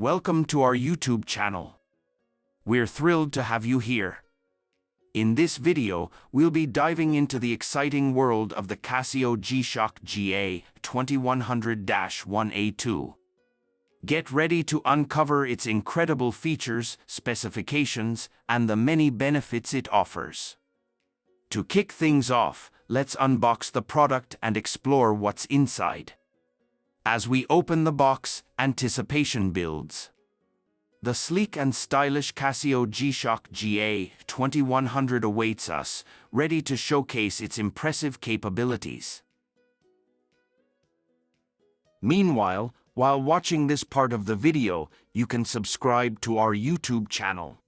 Welcome to our YouTube channel. We're thrilled to have you here. In this video, we'll be diving into the exciting world of the CASIO G-SHOCK GA-2100-1A2. Get ready to uncover its incredible features, specifications, and the many benefits it offers. To kick things off, let's unbox the product and explore what's inside. As we open the box, anticipation builds. The sleek and stylish CASIO G-SHOCK GA-2100 awaits us, ready to showcase its impressive capabilities. Meanwhile, while watching this part of the video, you can subscribe to our YouTube channel.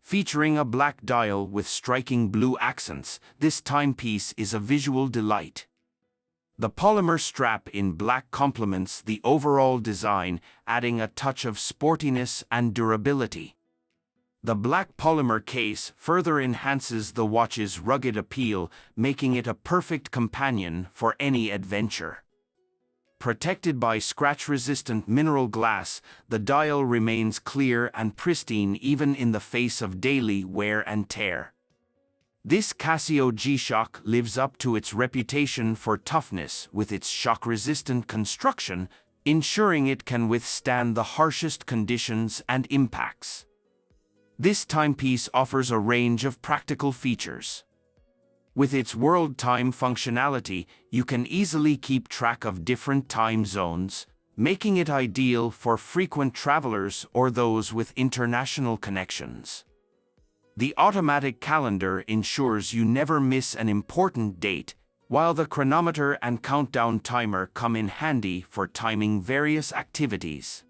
Featuring a black dial with striking blue accents, this timepiece is a visual delight. The polymer strap in black complements the overall design, adding a touch of sportiness and durability. The black polymer case further enhances the watch's rugged appeal, making it a perfect companion for any adventure. Protected by scratch-resistant mineral glass, the dial remains clear and pristine even in the face of daily wear and tear. This CASIO G-SHOCK lives up to its reputation for toughness with its shock-resistant construction, ensuring it can withstand the harshest conditions and impacts. This timepiece offers a range of practical features. With its world time functionality, you can easily keep track of different time zones, making it ideal for frequent travelers or those with international connections. The automatic calendar ensures you never miss an important date, while the chronometer and countdown timer come in handy for timing various activities.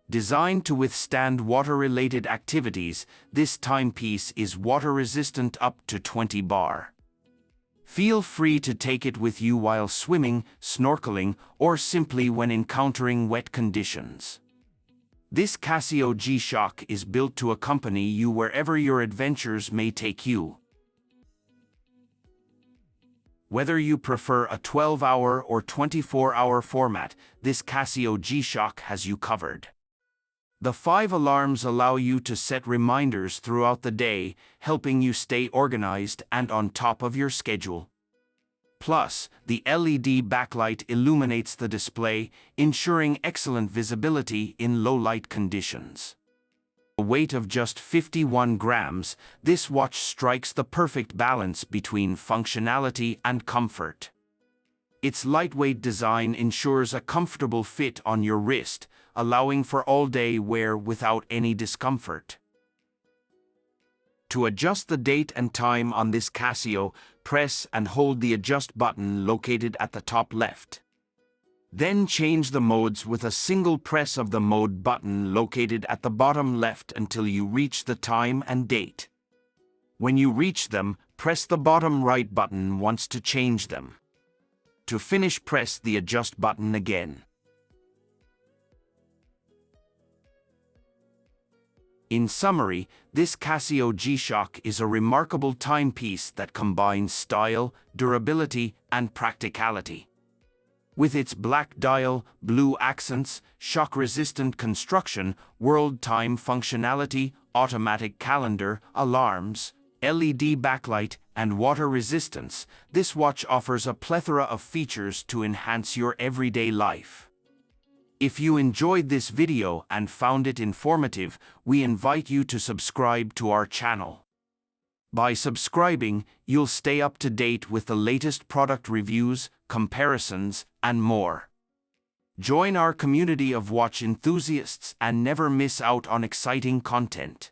Designed to withstand water-related activities, this timepiece is water-resistant up to 20 bar. Feel free to take it with you while swimming, snorkeling, or simply when encountering wet conditions. This CASIO G-SHOCK is built to accompany you wherever your adventures may take you. Whether you prefer a 12-hour or 24-hour format, this CASIO G-SHOCK has you covered. The 5 alarms allow you to set reminders throughout the day, helping you stay organized and on top of your schedule. Plus, the LED backlight illuminates the display, ensuring excellent visibility in low-light conditions. A weight of just 51 grams, this watch strikes the perfect balance between functionality and comfort. Its lightweight design ensures a comfortable fit on your wrist, allowing for all-day wear without any discomfort. To adjust the date and time on this CASIO, press and hold the adjust button located at the top left. Then change the modes with a single press of the mode button located at the bottom left until you reach the time and date. When you reach them, press the bottom right button once to change them. To finish, press the adjust button again. In summary, this CASIO G-SHOCK is a remarkable timepiece that combines style, durability, and practicality. With its black dial, blue accents, shock-resistant construction, world time functionality, automatic calendar, alarms, LED backlight, and water resistance, this watch offers a plethora of features to enhance your everyday life. If you enjoyed this video and found it informative, we invite you to subscribe to our channel. By subscribing, you'll stay up to date with the latest product reviews, comparisons, and more. Join our community of watch enthusiasts and never miss out on exciting content.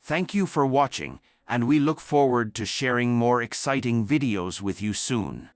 Thank you for watching, and we look forward to sharing more exciting videos with you soon.